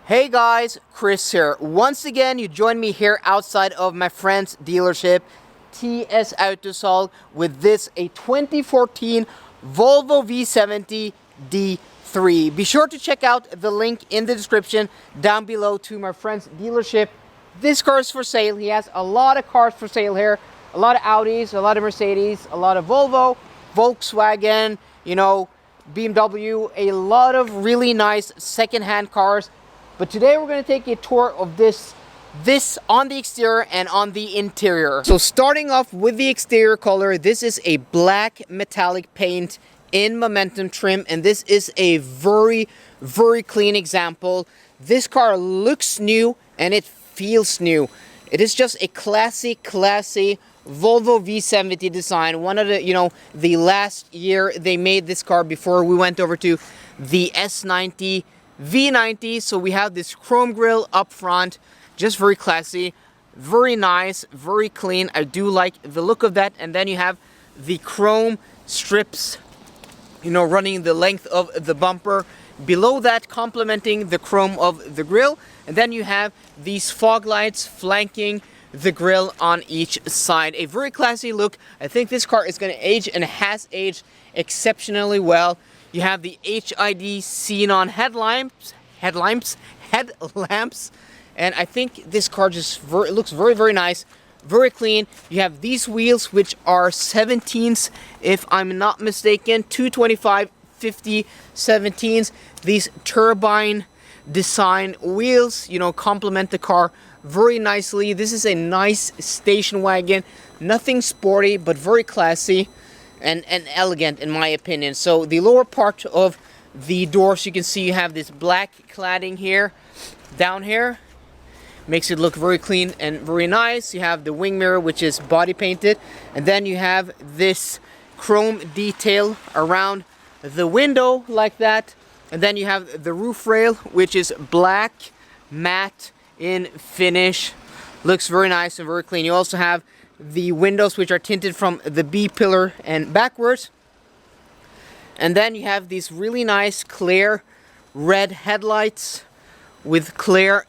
Hey guys, Chris here. Once again, you join me here outside of my friend's dealership, TS Autosol, with this, a 2014 Volvo V70 D3. Be sure to check out the link in the description down below to my friend's dealership. This car is for sale. He has a lot of cars for sale here. A lot of Audis, a lot of Mercedes, a lot of Volvo, Volkswagen, BMW, a lot of really nice second-hand cars. But today we're going to take a tour of this on the exterior and on the interior. So starting off with the exterior color, this is a black metallic paint in momentum trim, and this is a very, very clean example. This car looks new and it feels new. It is just a classy Volvo V70 design. One of the last year they made this car before we went over to the S90 V90. So we have this chrome grille up front, just very classy, very nice, very clean. I do like the look of that. And then you have the chrome strips, running the length of the bumper. Below that, complementing the chrome of the grille. And then you have these fog lights flanking the grille on each side. A very classy look. I think this car is going to age and has aged exceptionally well. You have the HID xenon headlamps, and I think this car just looks very, very nice, very clean. You have these wheels, which are 17s, if I'm not mistaken, 225 50 17s. These turbine design wheels, complement the car very nicely. This is a nice station wagon, nothing sporty, but very classy and elegant in my opinion. So the lower part of the doors, you can see you have this black cladding here, down here, makes it look very clean and very nice. You have the wing mirror, which is body painted, and then you have this chrome detail around the window like that, and then you have the roof rail, which is black matte in finish. Looks very nice and very clean. You also have the windows, which are tinted from the B pillar and backwards. And then you have these really nice clear red headlights with clear,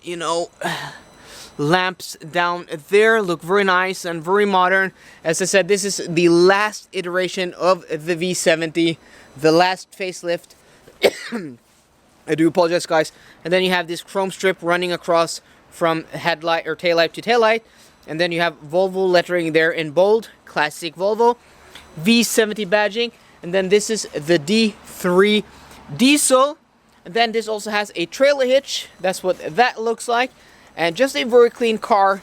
lamps down there. Look very nice and very modern. As I said, this is the last iteration of the V70, the last facelift. I do apologize, guys. And then you have this chrome strip running across from headlight or taillight to taillight. And then you have Volvo lettering there in bold, classic Volvo, V70 badging. And then this is the D3 diesel. And then this also has a trailer hitch. That's what that looks like. And just a very clean car,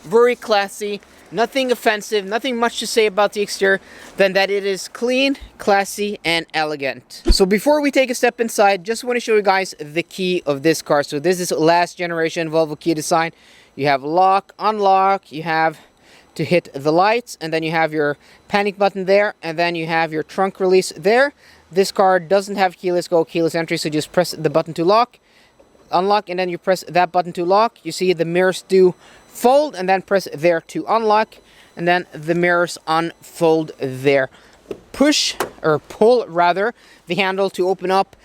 very classy, nothing offensive, nothing much to say about the exterior than that it is clean, classy, and elegant. So before we take a step inside, just want to show you guys the key of this car. So this is last generation Volvo key design. You have lock, unlock, you have to hit the lights, and then you have your panic button there, and then you have your trunk release there. This car doesn't have keyless go, keyless entry, so just press the button to lock, unlock, and then you press that button to lock. You see the mirrors do fold, and then press there to unlock, and then the mirrors unfold there. Push, or pull rather, the handle to open up.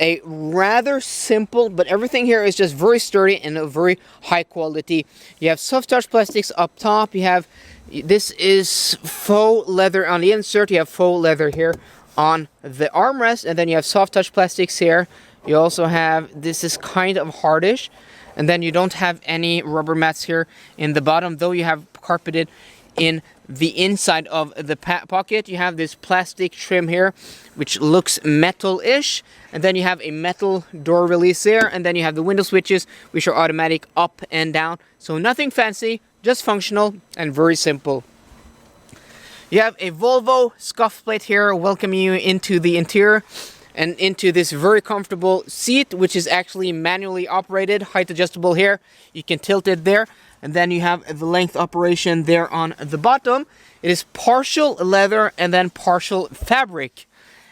A rather simple, but everything here is just very sturdy and a very high quality. You have soft touch plastics up top. You have, this is faux leather on the insert. You have faux leather here on the armrest, and then you have soft touch plastics here. You also have, this is kind of hardish, and then you don't have any rubber mats here in the bottom, though you have carpeted in the inside of the pocket. You have this plastic trim here, which looks metal-ish, and then you have a metal door release there, and then you have the window switches, which are automatic up and down. So nothing fancy, just functional and very simple. You have a Volvo scuff plate here welcoming you into the interior and into this very comfortable seat, which is actually manually operated, height adjustable here. You can tilt it there. And then you have the length operation there on the bottom. It is partial leather and then partial fabric.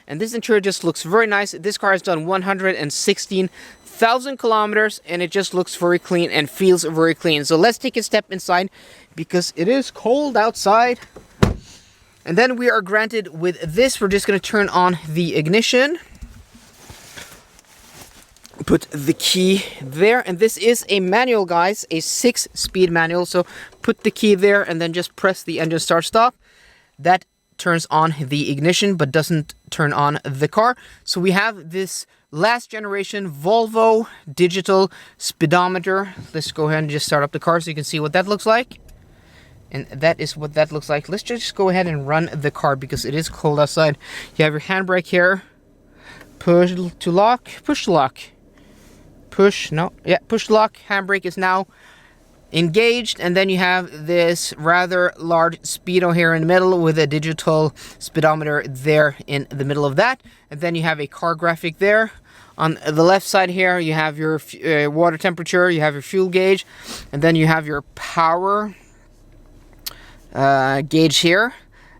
And this interior just looks very nice. This car has done 116,000 kilometers, and it just looks very clean and feels very clean. So let's take a step inside because it is cold outside. And then we are granted with this. We're just going to turn on the ignition. put the key there, and this is a manual, guys, a 6-speed manual. So put the key there and then just press the engine start stop. That turns on the ignition but doesn't turn on the car. So we have this last generation Volvo digital speedometer. Let's go ahead and just start up the car so you can see what that looks like. And that is what that looks like. Let's just go ahead and run the car because it is cold outside. You have your handbrake here. Push to lock, push to lock. Push to lock. Handbrake is now engaged, and then you have this rather large speedo here in the middle with a digital speedometer there in the middle of that. And then you have a car graphic there. On the left side here, you have your water temperature, you have your fuel gauge, and then you have your power gauge here,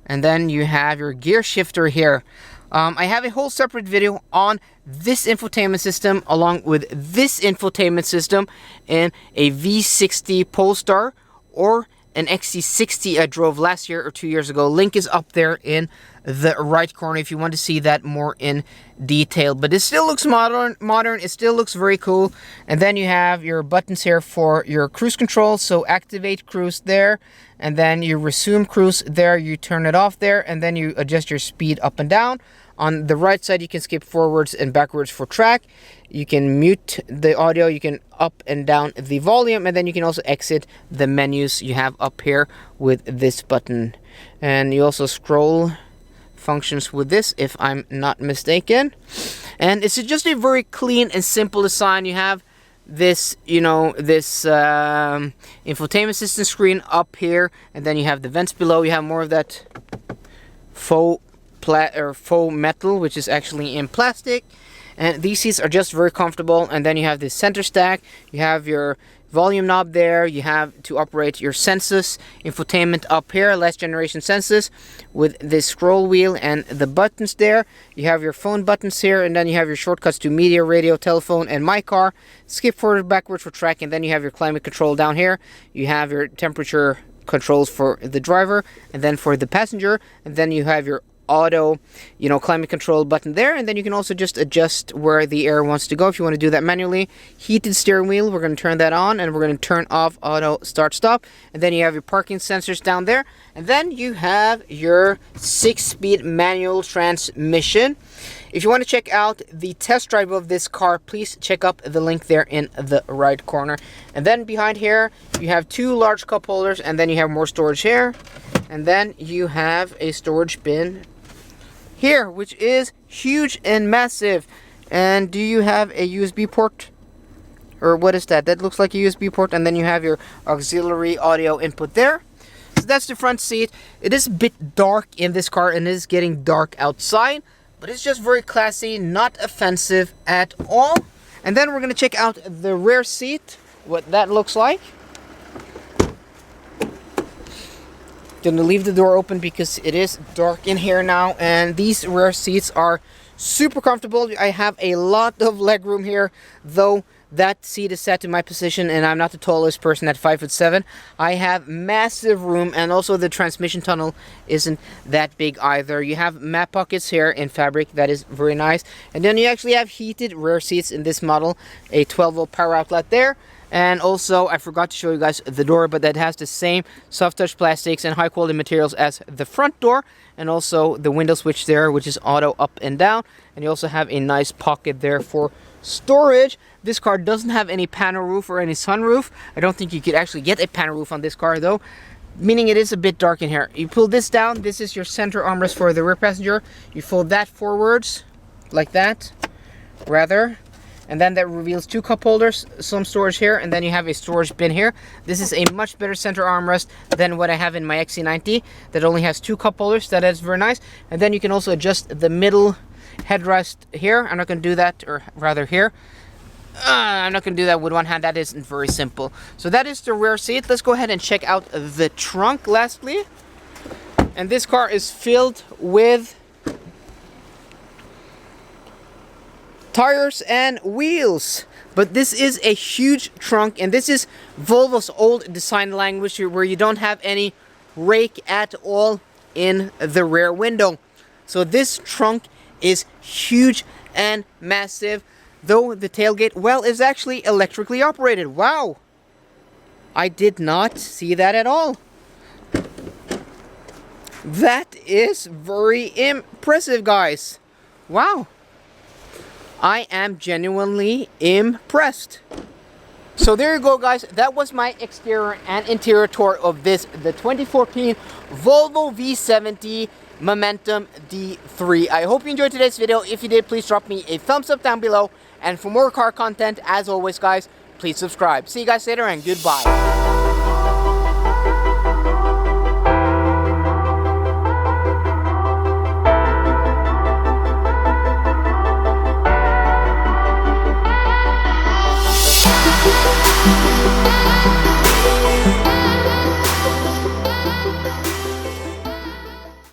and then you have your gear shifter here. I have a whole separate video on this infotainment system along with this infotainment system in a V60 Polestar or an XC60 I drove last year or 2 years ago. Link is up there in the right corner if you want to see that more in detail. But it still looks modern. It still looks very cool. And then you have your buttons here for your cruise control. So activate cruise there, and then you resume cruise there. You turn it off there, and then you adjust your speed up and down. On the right side, you can skip forwards and backwards for track. You can mute the audio, you can up and down the volume, and then you can also exit the menus you have up here with this button. And you also scroll functions with this, if I'm not mistaken. And it's just a very clean and simple design. You have this, this infotainment system screen up here, and then you have the vents below. You have more of that faux metal, which is actually in plastic, and these seats are just very comfortable. And then you have this center stack, you have your volume knob there, you have to operate your senses, infotainment up here, last generation senses with this scroll wheel and the buttons there. You have your phone buttons here, and then you have your shortcuts to media, radio, telephone, and my car. Skip forward, backwards for track, and then you have your climate control down here. You have your temperature controls for the driver, and then for the passenger, and then you have your auto climate control button there, and then you can also just adjust where the air wants to go if you want to do that manually. Heated steering wheel, we're going to turn that on, and we're going to turn off auto start stop. And then you have your parking sensors down there, and then you have your 6-speed manual transmission. If you want to check out the test drive of this car, please check up the link there in the right corner. And then behind here you have 2 large cup holders, and then you have more storage here, and then you have a storage bin here, which is huge and massive. And do you have a USB port? Or what is that? That looks like a USB port. And then you have your auxiliary audio input there. So that's the front seat. It is a bit dark in this car, and it is getting dark outside, but it's just very classy, not offensive at all. And then we're going to check out the rear seat, what that looks like. Gonna leave the door open because it is dark in here now, and these rear seats are super comfortable. I have a lot of leg room here, though that seat is set to my position and I'm not the tallest person at 5'7". I have massive room, and also the transmission tunnel isn't that big either. You have map pockets here in fabric, that is very nice. And then you actually have heated rear seats in this model, a 12-volt power outlet there. And also, I forgot to show you guys the door, but that has the same soft touch plastics and high quality materials as the front door. And also the window switch there, which is auto up and down. And you also have a nice pocket there for storage. This car doesn't have any panel roof or any sunroof. I don't think you could actually get a panel roof on this car though, meaning it is a bit dark in here. You pull this down, this is your center armrest for the rear passenger. You fold that forwards like that, rather. And then that reveals 2 cup holders, some storage here, and then you have a storage bin here. This is a much better center armrest than what I have in my XC90 that only has 2 cup holders. That is very nice. And then you can also adjust the middle headrest here. I'm not going to do that, or rather here. I'm not going to do that with one hand. That isn't very simple. So that is the rear seat. Let's go ahead and check out the trunk lastly. And this car is filled with tires and wheels, but this is a huge trunk, and this is Volvo's old design language where you don't have any rake at all in the rear window. So this trunk is huge and massive. though the tailgate, well, is actually electrically operated. Wow! I did not see that at all. That is very impressive, guys. Wow. I am genuinely impressed. So there you go, guys. That was my exterior and interior tour of the 2014 Volvo V70 Momentum D3. I hope you enjoyed today's video. If you did, please drop me a thumbs up down below. And for more car content, as always, guys, please subscribe. See you guys later, and goodbye.